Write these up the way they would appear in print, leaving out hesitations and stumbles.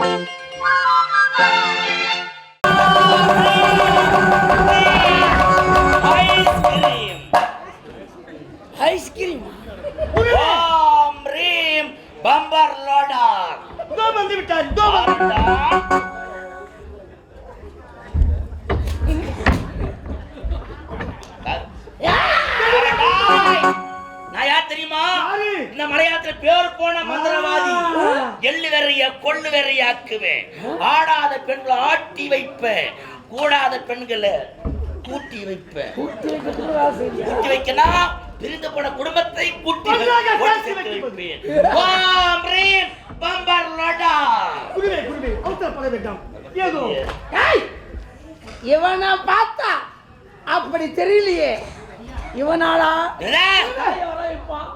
Ice cream ஓம் ரீம் bumper லோடா தோ வந்து விட்டார் தோ நான் யார் தெரியுமா? இந்த மலையாளத்துல பேர் போன மந்திரவாதி. எள்ளு வெறைய கொள்ளு வெறைய ஆக்குவேன். ஆடாத பெண்களை ஆட்டி வைப்பேன், கூடாத பெண்களை கூட்டி வைப்பேன். கூட்டி வைக்கணும், பிரிந்து போன குடும்பத்தை கூட்டி வைப்பேன். ஓம் ரீம் பம்பர் லோடா. குருவே குருவே அவசரப்பட வேண்டாம். ஏதோ இவனை பார்த்தா அப்படி தெரியலையே. இவனாடா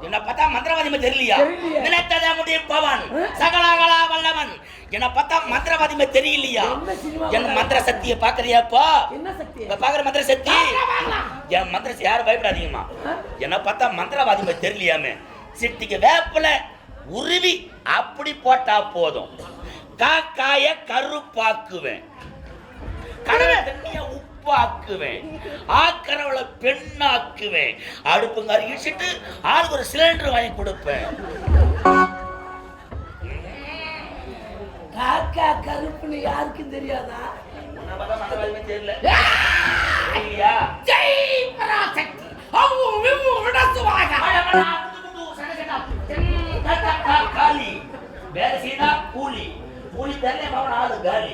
என்ன பார்த்தா மந்திரவாதி தெரியலையா? நினைத்ததை முடியும் பவன் சகலகலா வல்லவன். என்ன பார்த்தா மந்திரவாதி தெரியலையா? என் மந்திர சக்தியை பாக்குறியாப்பா? பாக்குற மந்திர சக்தி என் மந்திர யாரும் பயப்படாதீங்கம்மா. என்ன பார்த்தா மந்திரவாதி தெரியலையாமே. சிட்டிக்கு வேப்பில உருவி அப்படி போட்டா போதும். காக்காய கருப்பாக்குவேன், கடலை தண்ணிய உப்பாக்குவேன், ஆக்கறவளை பெண்ணாக்குவேன். அடுப்புங்க அரிசிட்டு ஆளுக்கு ஒரு சிலிண்டர் வாங்கி கொடுப்பேன். காக்கா கருப்புன்னு யாருக்கும் தெரியாதா? தெரியல. காலி வேலை செய்தா கூலி, கூலி தெரியல மாவன ஆளு காலி.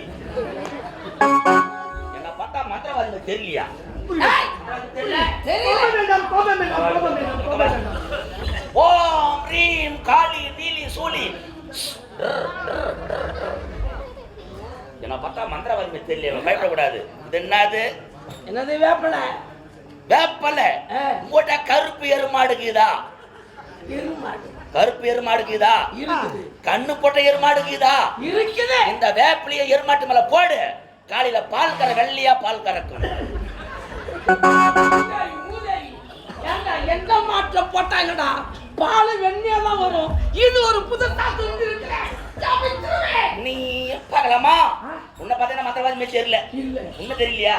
என்ன பார்த்தா மந்திரவாதி தெரியலையா? ஓம் ரீம் காளி நீலி சூலி. என்ன பார்த்தா மந்திரவாதி தெரியல, பயப்படக்கூடாது. இது என்னது? என்னது? வேப்பல. வேப்பல உங்கள்கிட்ட கருப்பு எருமாடுக்குதா? எருமாடு. கருப்பு எருமாடுக்குதா? இருக்குது. கண்ணு போட்ட எருமாடுக்குதா? இருக்குது. இந்த வேப்பிலைய எருமாட்டு மேல போடு, காலையில பால் கற வெள்ளையா பால் கறக்கும். எந்த மாற்ற போட்டாங்கடா பால் வெண்ணையா தான் வரும். இது ஒரு புதுசா தெரிஞ்சிருக்கு. நீ பார்க்கலாமா? உன்னை பார்த்தா மந்திரவாதி தெரியல. உன்ன தெரியலையா?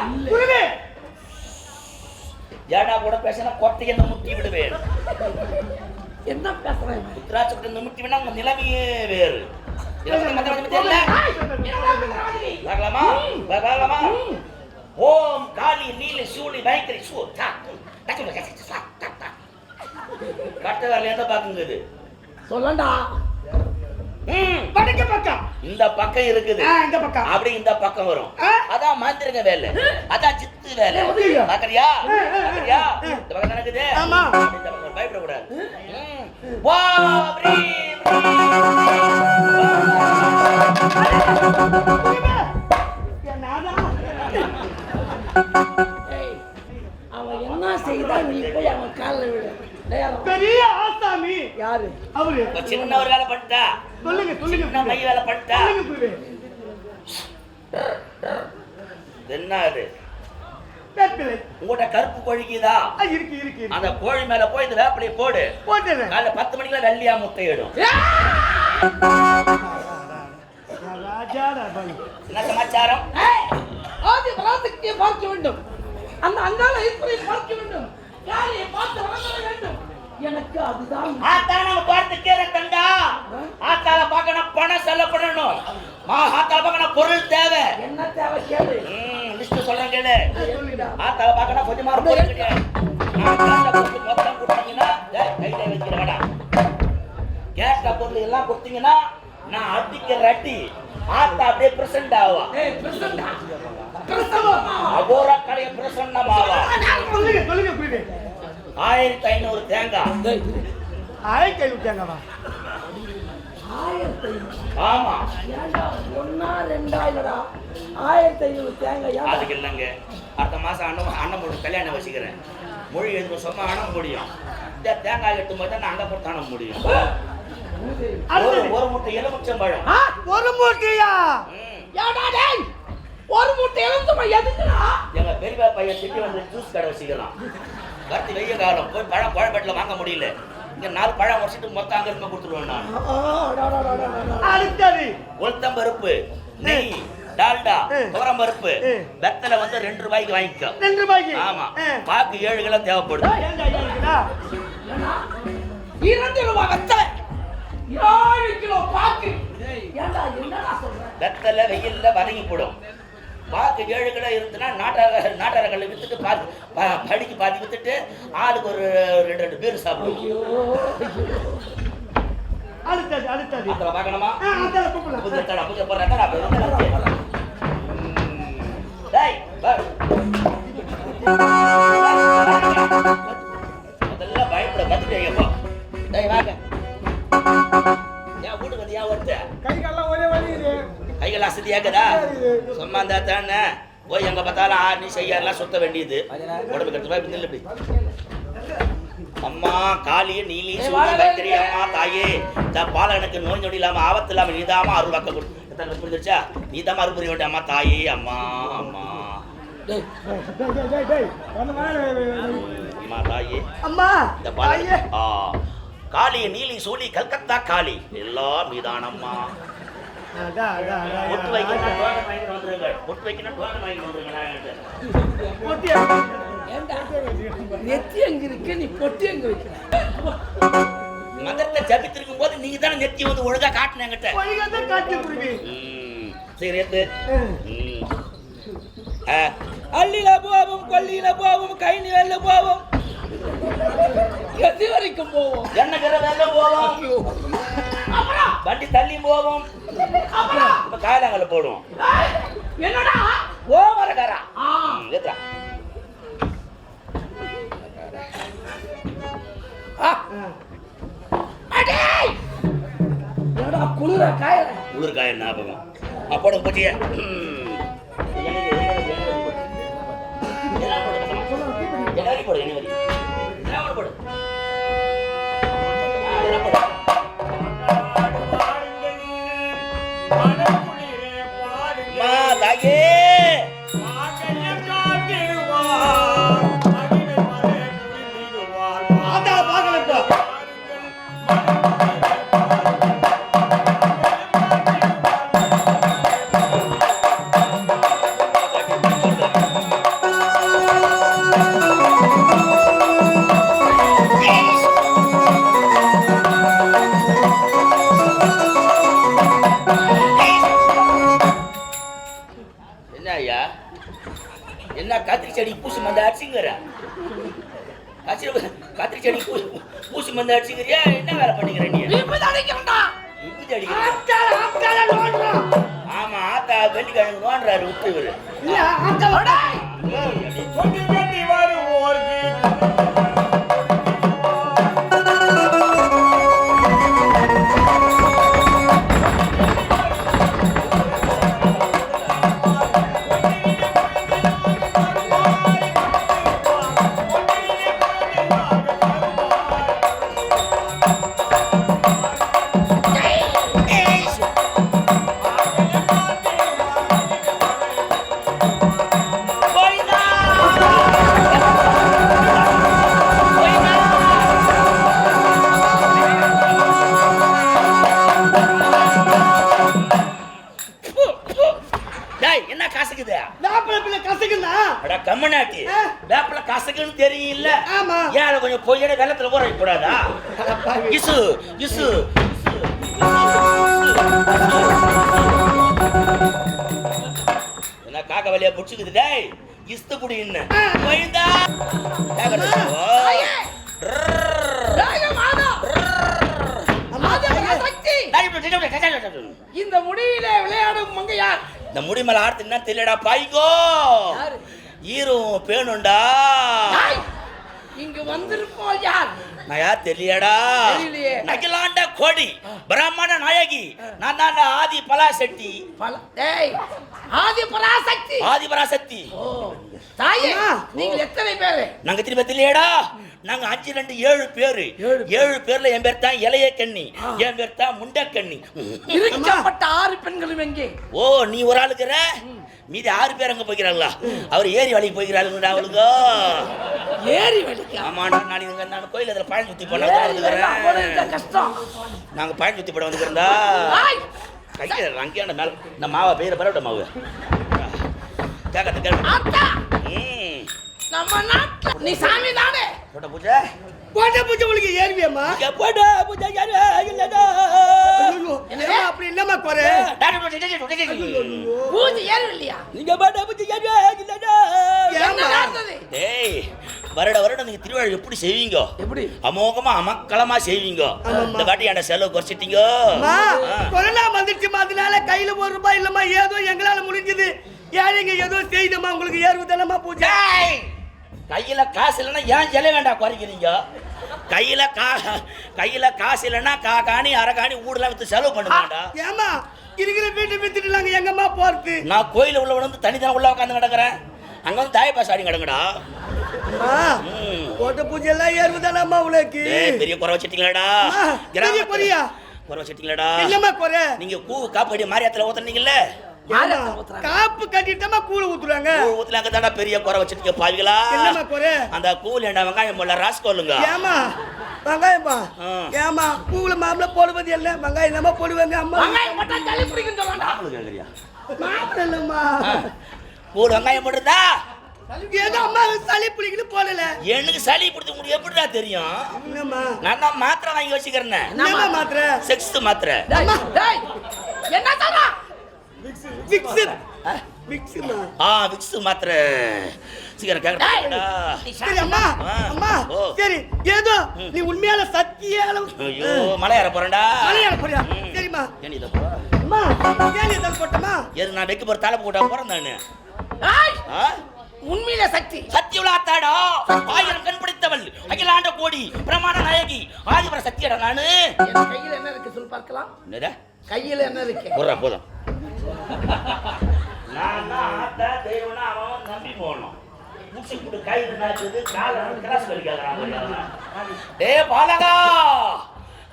ஏடா கூட பேசினா கொட்டை என்ன முட்டி விடுவேன். என்ன பேசுறேன்? உத்ராட்ச கொட்டை முட்டி வினா உங்க நிலைமையே வேறு. மந்திரவாதி தெரியல. பார்க்கலாமா? பார்க்கலாமா? ஓம் காளி நீலி சூளி பயங்கரி சூ தா டக்கு டக்கு சா தா தா. கட்ட வரல எந்த பாக்குங்குது சொல்லடா. படுக்க பக்கம் இந்த பக்கம் இருக்குது, இந்த பக்கம் அப்படி இந்த பக்கம் வரும். அதான் மாந்திரங்க வேலை, அதான் சித்து வேலை. பாக்கறியா? பாக்கறியா? இந்த பக்கம் நடக்குது. ஆமா. இந்த பக்கம் பயப்பட கூடாது. வா பிரீ அவன் என்ன செய்தா நீ போய் அவன் காலில் விடு. பெரிய ஆசாமி யாரு அவரு? சின்ன ஒரு வேலை பண்ணிட்டா. சொல்லுங்க சொல்லுங்க. சின்ன மை வேலை பண்ணிட்டா. என்ன அது? உங்கள்கிட்ட கருப்பு கோழிக்குதா? இருக்கு இருக்கு. அந்த கோழி மேல போய் இந்த வேப்பிலையை போடு. போட்டுறேன். காலைல 10 மணிக்கு வெள்ளியா முட்டையிடும். என்ன சமாச்சாரம்? ஆதி பராசக்தியை பார்க்க வேண்டும், அந்த அங்காள ஈஸ்வரியை பார்க்க வேண்டும், யாரையை பார்த்து வளர வேண்டும். எனக்கு அதுதான். ஆத்தால நம்ம பார்த்து கேற தண்டா. ஆத்தால பார்க்கணும், பணம் செலப்படணும். ஆத்தால பார்க்கணும், பொருள் தேவை. என்ன தேவை கேளு. லிஸ்ட் சொல்றேன் கேளு. ஆத்தால பார்க்கணும், கொஞ்சமா பொருள் கிடையாது. மொத்தம் கொடுத்தீங்கன்னா கையில வச்சிருக்கடா. கேட்ட பொருள் எல்லாம் கொடுத்தீங்கன்னா நான் அடிக்கிற அடி ஆத்தா அப்படியே பிரசன்ட் ஆவா. அபோர கடைய பிரசன்னமாவா. 1500 தேங்காய். 1500 தேங்காவா? 1500. ஆமா. ஒன்னா ரெண்டா இல்லடா, 1500 தேங்காய். அதுக்கு இல்லைங்க, அடுத்த மாசம் அண்ணன் போட்டு கல்யாணம் வச்சுக்கிறேன். மொழி எழுதும் சொன்னா அண்ணன் முடியும். இந்த தேங்காய் எட்டும் போது நான் அங்க போட்டு அண்ணன் முடியும். ஒரு மூட்டை எலுமிச்சம் பழம். ஒரு மூட்டையா? ஒரு மூட்டை எலுமிச்சம் எதுக்குடா? எங்க பெரிய பையன் திட்டி வந்து ஜூஸ் கடை வச்சுக்கலாம். கருத்து வெய்ய காலம் போய் பழம் பழம்பட்டில் வாங்க முடியல. இங்க 4 பழம் வச்சுட்டு மொத்தம் அங்க இருக்க கொடுத்துருவேன் நான். அடுத்தது உளுத்தம் பருப்பு, நெய், டால்டா, துவரம் பருப்பு, வெத்தலை வந்து 2 ரூபாய்க்கு வாங்கிக்கோ. 2 ரூபாய்க்கு? ஆமா. பாக்கு 7 கிலோ தேவைப்படுது. ஏன்டா ஐயா இருக்குதா? 2 ரூபாய் வெத்தலை, 7 கிலோ பாக்கு. ஏன்டா என்னடா சொல்ற? வெத்தலை வெயில்ல வதங்கி போடும். பாக்கு 7 கிலோ இருந்துன்னா நாட்டார கல்ல வித்துட்டு படிக்கு பாதி வித்துட்டு ஆளுக்கு ஒரு 2 பேர் சாப்பிடுவோம். அடுத்தது அத்தனை பார்க்கணுமா? அதல கூப்பிடலாம். புதுத்தடா போடுறேன். டேய் வா. அதெல்லாம் பயப்பட கத்துட்டேங்கப்பா. டேய் வாங்க. ஏன் வீட்டுக்கு வந்து ஏன் ஒருத்த கை கால்லாம் ஒரே வலி இது. கைகள் அசதி ஏக்குதா? சும்மா இருந்தா தானே போய் எங்க பார்த்தாலும் ஆறு நீ செய்யலாம் சுத்த வேண்டியது. உடம்பு கட்டுவா இப்படி நில்லு இப்படி. அம்மா காளி நீலி சூரிய கைத்திரி அம்மா தாயே பால எனக்கு நோய் நொடி இல்லாம ஆபத்து இல்லாம நீதாம அருள் வாக்க புரிஞ்சிருச்சா? நீதாம அருள் புரிய வேண்டிய அம்மா தாயே அம்மா அம்மா அம்மா தாயே அம்மா இந்த பால காளி நீலி சூலி கல்கத்தா காளி எல்லாம் மீதானம்மா. பொட்டு வைக்கணும் டோக்கன் வாங்கிட்டு வந்துருங்க. பொட்டு வைக்கணும் டோக்கன் வாங்கிட்டு வந்துருங்க. நெத்தி எங்க இருக்கு, நீ பொட்டி எங்க வைக்கிற? மதத்தை ஜபித்திருக்கும் போது நீங்க தானே நெத்தி வந்து ஒழுங்கா காட்டின என்கிட்ட. சரி ஏத்து. அள்ளில போவோம், கொல்லியில போவோம், கை நிலையில போவோம், எது வரைக்கும் போவோம்? என்ன வேலை போவோம், வண்டி தள்ளி போவோம், காயலாங்கல போடுவோம். என்னடா ஓவரகாரா ஏத்தா குளிர காய குளிர்காய ஞாபகம் அப்போட போட்டிய ஜனவரி போடு ஜனவரி போடு தாயே என்ன கத்திரி செடி பூசி மந்த அடிச்சுங்கிற கத்திரி செடி பூசி மந்த அடிச்சுங்கிறியா? என்ன வேலை பண்ணிக்கிற நீ? ஆமா ஆத்தா வெள்ளிக்கிழங்கு நோன்றாரு விட்டு இவரு. கம்மநாட்டி வேப்பல கசக்குன்னு தெரியல. ஏன் கொஞ்சம் பொய்யட வெள்ளத்துல ஊற கூடாதா? இசு இசு என்ன காக்க வழியா புடிச்சுக்குது? டேய் இஸ்து புடி என்ன போய்தா இந்த முடியில விளையாடும் மங்கையார். இந்த முடி மேல ஆடுத்துன்னா தெரியடா பாய்கோ ஈரும் பேணுண்டா. இங்க வந்திருப்போம் யார்? நான் யார் தெரியடா? நகிலாண்ட கோடி பிராமண நாயகி நான் தான் ஆதி பராசக்தி. ஆதி பராசக்தி. ஆதி பராசக்தி. தாயே நீங்க எத்தனை பேரு? நாங்க திரும்ப தெரியடா. நாங்க 5 2 7 பேரு. 7 பேர்ல என் பேர் தான் இளைய கண்ணி, என் பேர் தான் முண்டக்கண்ணி. இருக்கப்பட்ட 6 பெண்களும் எங்கே? ஓ நீ ஒரு ஆளுக்குற, மீதி 6 பேர் அங்க போய்க்கிறாங்களா? அவர் ஏரி வழிக்கு போய்க்கிறாளுங்கடா அவளுக்கு. ஏரி வழிக்கு? ஆமாண்டா. நான் கோயில் அதில் பழம் சுத்தி போனா வந்துக்கிறேன். கஷ்டம். நாங்க பழம் சுத்தி போட வந்துக்கிறோம்டா. கையை அங்கேயான மேல இந்த மாவை பெயர பரவிட்ட மாவு கேட்கறது ஆத்தா ம் நம்ம நாட்டுல நீ சாமி தானே போட்ட பூஜை உங்களுக்கு ஏறுவியம்மா போட்ட பூஜை யாரு இல்லடா என்னம்மா அப்படி என்னம்மா குறை பூஜை ஏறு இல்லையா நீங்க போட்ட பூஜை யாரு இல்லடா என்ன நடந்தது டேய் வருடம் நீங்க திருவிழா எப்படி செய்வீங்க எப்படி அமோகமா அமக்களமா செய்வீங்க இந்த வாட்டி என்ன செலவு குறைச்சிட்டீங்க கொரோனா வந்துருச்சுமா அதனால கையில ₹1 இல்லம்மா ஏதோ எங்களால முடிஞ்சது ஏழைங்க ஏதோ செய்தம்மா உங்களுக்கு ஏறுவதெல்லாமா பூஜை கையில காசு இல்லைன்னா ஏன் செல்ல வேண்டாம் குறைக்கிறீங்க கையில காசு இல்லைன்னா காணி அரைக்காணி ஊடலாம் வித்து செலவு பண்ணுவாங்கடா ஏமா இருக்கிற வீட்டை வித்துட்டு நாங்க எங்கம்மா போறது நான் கோயில உள்ள வந்து தனித்தன உள்ள உட்காந்து கிடக்குறேன் அங்க வந்து தாயப்பாஸ் ஆடி கிடக்குடா போட்ட பூஜை எல்லாம் ஏறுவதானாமா உங்களுக்கு பெரிய குறை வச்சிட்டீங்களாடா குறை வச்சிட்டீங்களாடா என்னம்மா குறை நீங்க காப்படி மாரியாத்துல ஊத்துனீங்கல்ல காப்பு கட்டிட்டமா கூழ ஊத்துறாங்க ஊத்துலாங்க தானே பெரிய குறை வச்சிட்டீங்க பாவிகளா என்னம்மா குறை அந்த கூழ் என்ன வெங்காயம் போல ராஸ்கோலுங்க ஏமா வெங்காயமா ஏமா கூழ மாம்பழ போடுவது இல்ல வெங்காயம் என்னமா போடுவாங்க அம்மா வெங்காயம் போட்டா ஜல்லி பிடிக்கும் சொல்றாங்க மாம்பழம் கேக்குறியா மாம்பழம் இல்லம்மா கூழ் வெங்காயம் போடுறதா ஏதோ அம்மா சளி பிடிக்குன்னு போடல எனக்கு சளி பிடிச்சு முடியும் எப்படிடா தெரியும் என்னம்மா நான் தான் மாத்திரை வாங்கி வச்சுக்கிறேன் என்னம்மா மாத்திரை செக்ஸ் மாத்திரை டேய் என்ன சொல்றா விக்ஸ் விக்ஸ்மா விக்ஸ் மாத்திரை சீக்கிரம் கேக்குறா சரி அம்மா அம்மா சரி ஏதோ நீ உண்மையால சத்தியால ஐயோ மலை ஏற போறேன்டா மலை ஏற போறியா சரிம்மா ஏன் இத போ அம்மா ஏன் இத போட்டமா எது நான் வைக்க போற தலை போட்டா போறேன் நானு உண்மையில சக்தி சத்தியுலாத்தாடா 1000 கண் பிடித்தவள் அகிலாண்ட கோடி பிரமாண நாயகி ஆதிபர சத்தியடா நானு என் கையில என்ன இருக்கு சொல் பார்க்கலாம் என்னடா கையில என்ன இருக்கு போறா போதும் நான் ஆத்தா தேவனா அவன் நம்பி போறோம் முச்சி குடு கையில நாக்குது கால கிராஸ் கலிக்காதடா டேய் பாலகா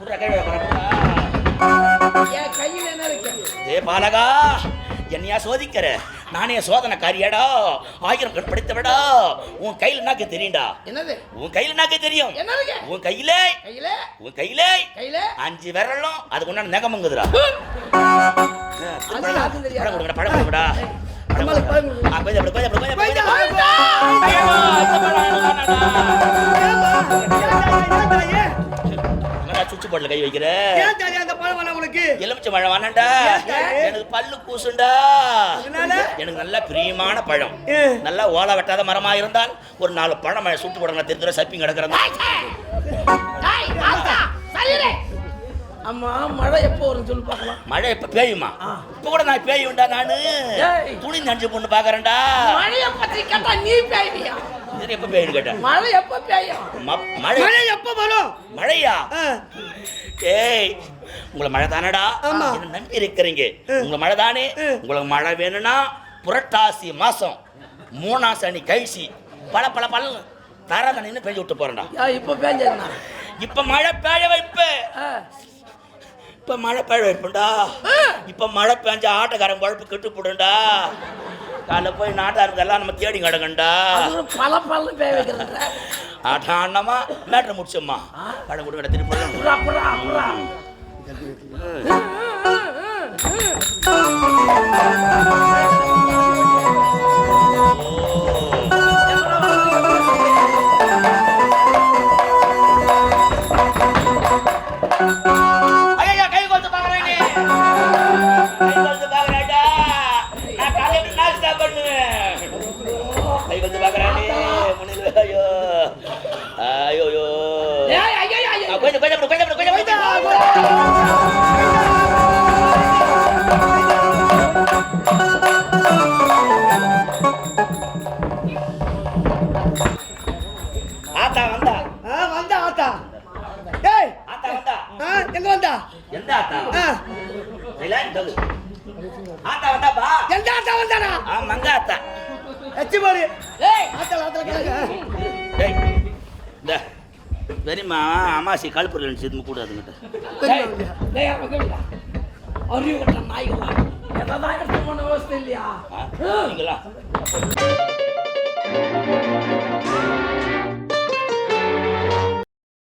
புற கையில வரப்பா என் கையில என்ன இருக்கு டேய் பாலகா என்னையா சோதிக்கிற நானே சோதனைக்காரியாடா 1000 கண் படித்தவடா உன் கையில நாக்கு தெரியும்டா என்னது உன் கையில நாக்கு தெரியும் என்ன இருக்கு உன் கையிலே உன் கையிலே 5 விரலும் அதுக்கு உண்டான நகமங்குதுடா அது நாக்கு தெரியாது படம் கொடுங்கடா படம் கொடுங்கடா சுச்சு போடல கை வைக்கிற எலுமிச்சை பழம் வேணாண்டா எனக்கு பல்லு கூசுண்டா எனக்கு நல்ல பிரியமான பழம் நல்லா ஓலை வெட்டாத மரமா இருந்தால் ஒரு 4 பழம் சுட்டு போடுங்க தெரிஞ்ச சப்பிங் கிடக்குறேன் அம்மா மழை எப்போ வரும் சொல்லு பார்க்கலாம் மழை எப்ப பெய்யுமா இப்ப கூட நான் பெய்யும்டா நானு துணி நஞ்சு பொண்ணு பாக்குறேன்டா மழைய பத்தி கேட்டா நீ பெய்வியா இது எப்ப பெய்யும் கேட்ட மழை எப்ப பெய்யும் மழை எப்ப வரும் மழையா ஏய் உங்களை மழை தானடா என்ன நம்பி இருக்கிறீங்க உங்களை மழை தானே உங்களுக்கு மழை வேணும்னா புரட்டாசி மாசம் 3ஆம் சனி கழிச்சு பல பல பல தர தண்ணின்னு பெய்ஞ்சு விட்டு போறேன்டா இப்ப பெய்ஞ்சா இப்ப மழை பெய்ய வைப்ப இப்ப மழை பெய்ய வைப்பண்டா இப்ப மழை பெஞ்ச ஆட்டக்காரன் பழப்பு கெட்டு போடுண்டா காலைல போய் நாட்டாருக்கெல்லாம் நம்ம தேடி கிடக்கண்டா பல பல பெய்ய வைக்கிறேன் ஆட்டா அண்ணமா மேட்ரு முடிச்சோம்மா படம் கொடுக்க திருப்பி ஆத்தா வந்தா வந்தா ஆத்தா டேய் ஆத்தா வந்தா எங்க வந்தா எந்த ஆத்தா ரிலாக்ஸ் சொல்லு ஆத்தா வந்தா பா எந்த ஆத்தா வந்தானா மங்க ஆத்தா எச்சி பாரு டேய் ஆத்தா ஆத்தா கேளுங்க டேய் இந்த பெரியம்மா அமாசி கல்புரில் சிந்து கூடாதுங்கிட்ட டேய் மகவிடா அறிவு கட்ட நாய்களா எதா எடுத்து போன அவஸ்தை இல்லையா நீங்களா